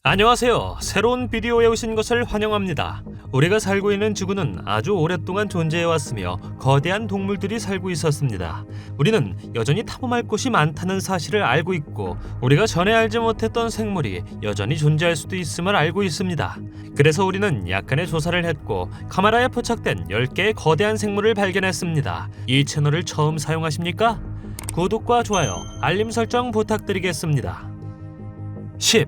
안녕하세요. 새로운 비디오에 오신 것을 환영합니다. 우리가 살고 있는 지구는 아주 오랫동안 존재해왔으며 거대한 동물들이 살고 있었습니다. 우리는 여전히 탐험할 곳이 많다는 사실을 알고 있고 우리가 전에 알지 못했던 생물이 여전히 존재할 수도 있음을 알고 있습니다. 그래서 우리는 약간의 조사를 했고 카메라에 포착된 10개의 거대한 생물을 발견했습니다. 이 채널을 처음 사용하십니까? 구독과 좋아요, 알림 설정 부탁드리겠습니다. 10.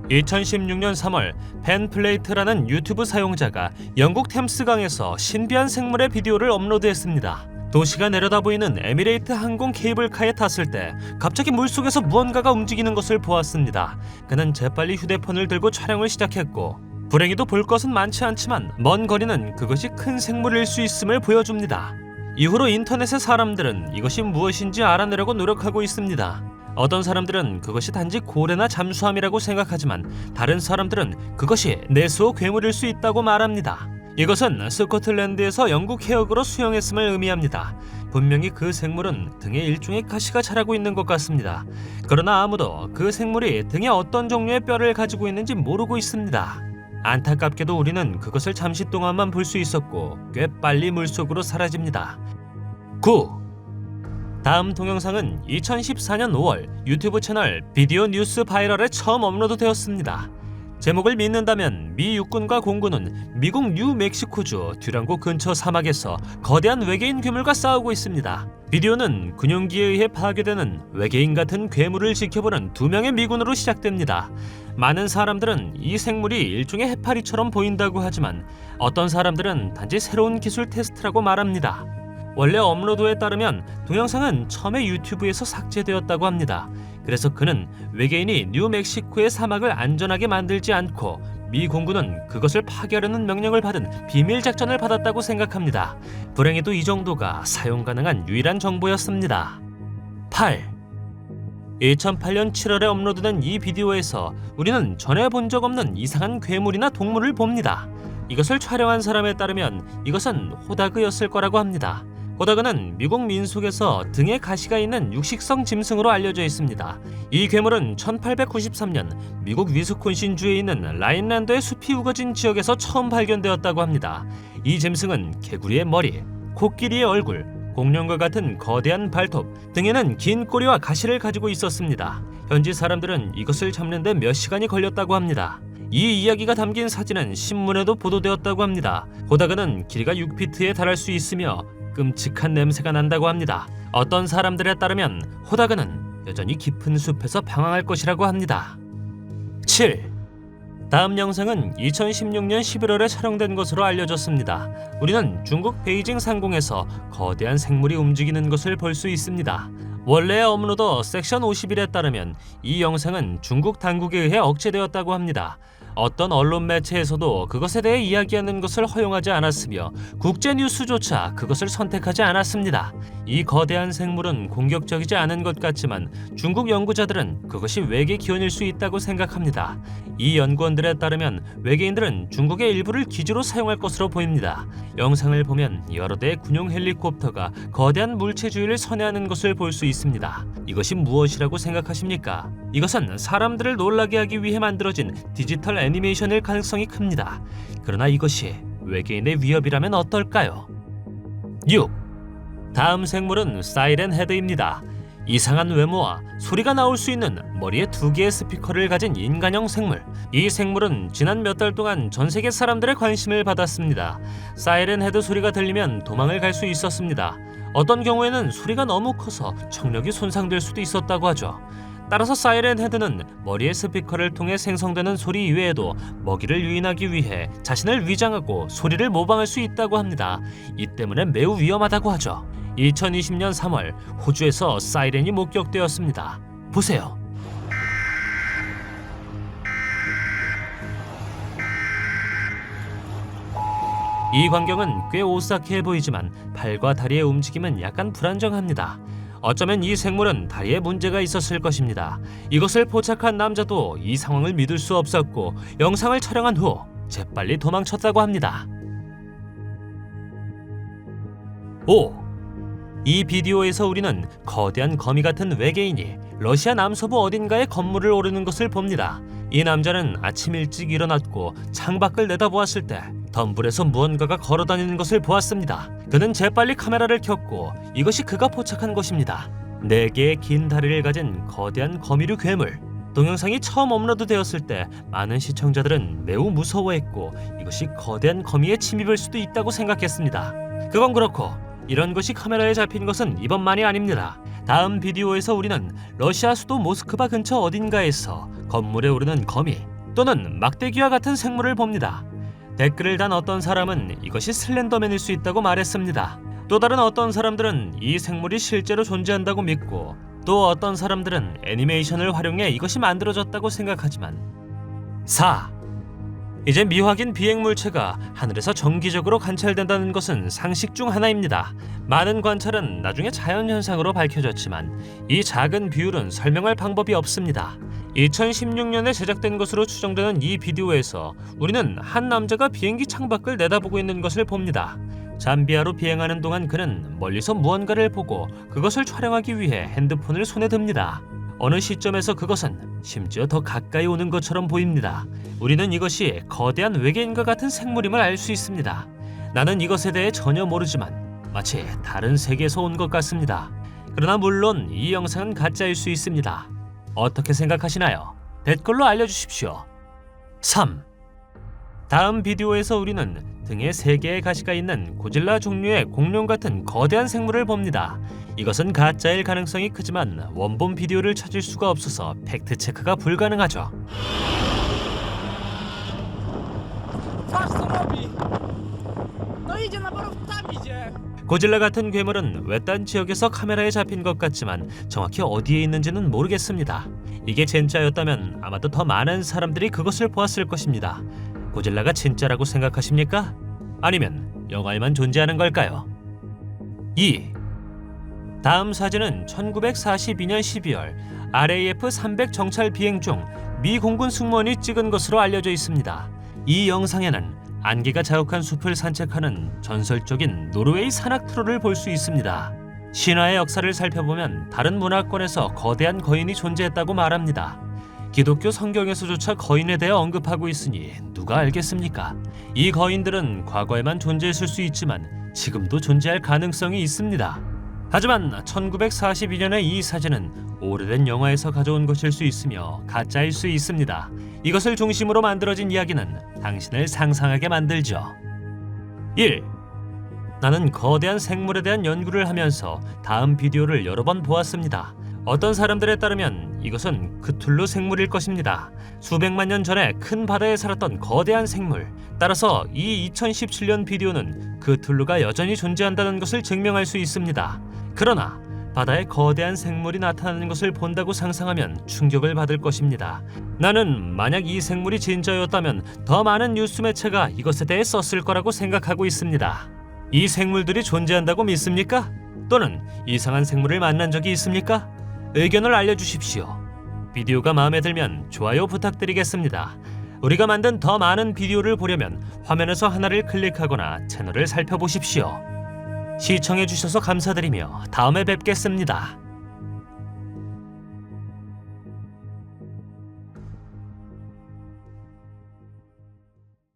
2016년 3월 벤 플레이트라는 유튜브 사용자가 영국 템스강에서 신비한 생물의 비디오를 업로드했습니다. 도시가 내려다 보이는 에미레이트 항공 케이블카에 탔을 때 갑자기 물속에서 무언가가 움직이는 것을 보았습니다. 그는 재빨리 휴대폰을 들고 촬영을 시작했고 불행히도 볼 것은 많지 않지만 먼 거리는 그것이 큰 생물일 수 있음을 보여줍니다. 이후로 인터넷의 사람들은 이것이 무엇인지 알아내려고 노력하고 있습니다. 어떤 사람들은 그것이 단지 고래나 잠수함이라고 생각하지만 다른 사람들은 그것이 네스호 괴물일 수 있다고 말합니다. 이것은 스코틀랜드에서 영국 해역으로 수영했음을 의미합니다. 분명히 그 생물은 등에 일종의 가시가 자라고 있는 것 같습니다. 그러나 아무도 그 생물이 등에 어떤 종류의 뼈를 가지고 있는지 모르고 있습니다. 안타깝게도 우리는 그것을 잠시 동안만 볼 수 있었고 꽤 빨리 물속으로 사라집니다. 9. 다음 동영상은 2014년 5월 유튜브 채널 비디오 뉴스 바이럴에 처음 업로드되었습니다. 제목을 믿는다면 미 육군과 공군은 미국 뉴멕시코주 듀랑고 근처 사막에서 거대한 외계인 괴물과 싸우고 있습니다. 비디오는 군용기에 의해 파괴되는 외계인 같은 괴물을 지켜보는 2명의 미군으로 시작됩니다. 많은 사람들은 이 생물이 일종의 해파리처럼 보인다고 하지만 어떤 사람들은 단지 새로운 기술 테스트라고 말합니다. 원래 업로드에 따르면 동영상은 처음에 유튜브에서 삭제되었다고 합니다. 그래서 그는 외계인이 뉴멕시코의 사막을 안전하게 만들지 않고 미 공군은 그것을 파괴하려는 명령을 받은 비밀 작전을 받았다고 생각합니다. 불행히도 이 정도가 사용 가능한 유일한 정보였습니다. 8. 2008년 7월에 업로드된 이 비디오에서 우리는 전에 본 적 없는 이상한 괴물이나 동물을 봅니다. 이것을 촬영한 사람에 따르면 이것은 호다그였을 거라고 합니다. 호다그는 미국 민속에서 등에 가시가 있는 육식성 짐승으로 알려져 있습니다. 이 괴물은 1893년 미국 위스콘신주에 있는 라인랜드의 숲이 우거진 지역에서 처음 발견되었다고 합니다. 이 짐승은 개구리의 머리, 코끼리의 얼굴, 공룡과 같은 거대한 발톱, 등에는 긴 꼬리와 가시를 가지고 있었습니다. 현지 사람들은 이것을 잡는 데 몇 시간이 걸렸다고 합니다. 이 이야기가 담긴 사진은 신문에도 보도되었다고 합니다. 호다그는 길이가 6피트에 달할 수 있으며 끔찍한 냄새가 난다고 합니다. 어떤 사람들에 따르면 호다그는 여전히 깊은 숲에서 방황할 것이라고 합니다. 7. 다음 영상은 2016년 11월에 촬영된 것으로 알려졌습니다. 우리는 중국 베이징 상공에서 거대한 생물이 움직이는 것을 볼 수 있습니다. 원래의 업로더 섹션 51에 따르면 이 영상은 중국 당국에 의해 억제되었다고 합니다. 어떤 언론 매체에서도 그것에 대해 이야기하는 것을 허용하지 않았으며 국제 뉴스조차 그것을 선택하지 않았습니다. 이 거대한 생물은 공격적이지 않은 것 같지만 중국 연구자들은 그것이 외계 기원일 수 있다고 생각합니다. 이 연구원들에 따르면 외계인들은 중국의 일부를 기지로 사용할 것으로 보입니다. 영상을 보면 여러 대의 군용 헬리콥터가 거대한 물체 주위를 선회하는 것을 볼 수 있습니다. 이것이 무엇이라고 생각하십니까? 이것은 사람들을 놀라게 하기 위해 만들어진 디지털 애니메이션일 가능성이 큽니다. 그러나 이것이 외계인의 위협이라면 어떨까요? 6. 다음 생물은 사이렌 헤드입니다. 이상한 외모와 소리가 나올 수 있는 머리에 2개의 스피커를 가진 인간형 생물. 이 생물은 지난 몇 달 동안 전 세계 사람들의 관심을 받았습니다. 사이렌 헤드 소리가 들리면 도망을 갈 수 있었습니다. 어떤 경우에는 소리가 너무 커서 청력이 손상될 수도 있었다고 하죠. 따라서 사이렌 헤드는 머리의 스피커를 통해 생성되는 소리 이외에도 먹이를 유인하기 위해 자신을 위장하고 소리를 모방할 수 있다고 합니다. 이 때문에 매우 위험하다고 하죠. 2020년 3월 호주에서 사이렌이 목격되었습니다. 보세요. 이 광경은 꽤 오싹해 보이지만 팔과 다리의 움직임은 약간 불안정합니다. 어쩌면 이 생물은 다리에 문제가 있었을 것입니다. 이것을 포착한 남자도 이 상황을 믿을 수 없었고 영상을 촬영한 후 재빨리 도망쳤다고 합니다. 5. 이 비디오에서 우리는 거대한 거미 같은 외계인이 러시아 남서부 어딘가의 건물을 오르는 것을 봅니다. 이 남자는 아침 일찍 일어났고 창밖을 내다보았을 때 덤불에서 무언가가 걸어다니는 것을 보았습니다. 그는 재빨리 카메라를 켰고 이것이 그가 포착한 것입니다. 4개의 긴 다리를 가진 거대한 거미류 괴물. 동영상이 처음 업로드되었을 때 많은 시청자들은 매우 무서워했고 이것이 거대한 거미의 침입일 수도 있다고 생각했습니다. 그건 그렇고 이런 것이 카메라에 잡힌 것은 이번만이 아닙니다. 다음 비디오에서 우리는 러시아 수도 모스크바 근처 어딘가에서 건물에 오르는 거미 또는 막대기와 같은 생물을 봅니다. 댓글을 단 어떤 사람은 이것이 슬렌더맨일 수 있다고 말했습니다. 또 다른 어떤 사람들은 이 생물이 실제로 존재한다고 믿고 또 어떤 사람들은 애니메이션을 활용해 이것이 만들어졌다고 생각하지만 4. 이제 미확인 비행물체가 하늘에서 정기적으로 관찰된다는 것은 상식 중 하나입니다. 많은 관찰은 나중에 자연현상으로 밝혀졌지만 이 작은 비율은 설명할 방법이 없습니다. 2016년에 제작된 것으로 추정되는 이 비디오에서 우리는 한 남자가 비행기 창밖을 내다보고 있는 것을 봅니다. 잠비아로 비행하는 동안 그는 멀리서 무언가를 보고 그것을 촬영하기 위해 핸드폰을 손에 듭니다. 어느 시점에서 그것은 심지어 더 가까이 오는 것처럼 보입니다. 우리는 이것이 거대한 외계인과 같은 생물임을 알 수 있습니다. 나는 이것에 대해 전혀 모르지만 마치 다른 세계에서 온 것 같습니다. 그러나 물론 이 영상은 가짜일 수 있습니다. 어떻게 생각하시나요? 댓글로 알려주십시오. 3. 다음 비디오에서 우리는 등에 3개의 가시가 있는 고질라 종류의 공룡 같은 거대한 생물을 봅니다. 이것은 가짜일 가능성이 크지만 원본 비디오를 찾을 수가 없어서 팩트체크가 불가능하죠. 고질라 같은 괴물은 외딴 지역에서 카메라에 잡힌 것 같지만 정확히 어디에 있는지는 모르겠습니다. 이게 진짜였다면 아마도 더 많은 사람들이 그것을 보았을 것입니다. 고질라가 진짜라고 생각하십니까? 아니면 영화에만 존재하는 걸까요? 2. 다음 사진은 1942년 12월 RAF-300 정찰 비행 중 미 공군 승무원이 찍은 것으로 알려져 있습니다. 이 영상에는 안개가 자욱한 숲을 산책하는 전설적인 노르웨이 산악 트롤을 볼 수 있습니다. 신화의 역사를 살펴보면 다른 문화권에서 거대한 거인이 존재했다고 말합니다. 기독교 성경에서조차 거인에 대해 언급하고 있으니 누가 알겠습니까? 이 거인들은 과거에만 존재했을 수 있지만 지금도 존재할 가능성이 있습니다. 하지만 1942년의 이 사진은 오래된 영화에서 가져온 것일 수 있으며 가짜일 수 있습니다. 이것을 중심으로 만들어진 이야기는 당신을 상상하게 만들죠. 1. 나는 거대한 생물에 대한 연구를 하면서 다음 비디오를 여러 번 보았습니다. 어떤 사람들에 따르면 이것은 크툴루 생물일 것입니다. 수백만 년 전에 큰 바다에 살았던 거대한 생물. 따라서 이 2017년 비디오는 크툴루가 여전히 존재한다는 것을 증명할 수 있습니다. 그러나 바다에 거대한 생물이 나타나는 것을 본다고 상상하면 충격을 받을 것입니다. 나는 만약 이 생물이 진짜였다면 더 많은 뉴스 매체가 이것에 대해 썼을 거라고 생각하고 있습니다. 이 생물들이 존재한다고 믿습니까? 또는 이상한 생물을 만난 적이 있습니까? 의견을 알려주십시오. 비디오가 마음에 들면 좋아요 부탁드리겠습니다. 우리가 만든 더 많은 비디오를 보려면 화면에서 하나를 클릭하거나 채널을 살펴보십시오. 시청해주셔서 감사드리며 다음에 뵙겠습니다.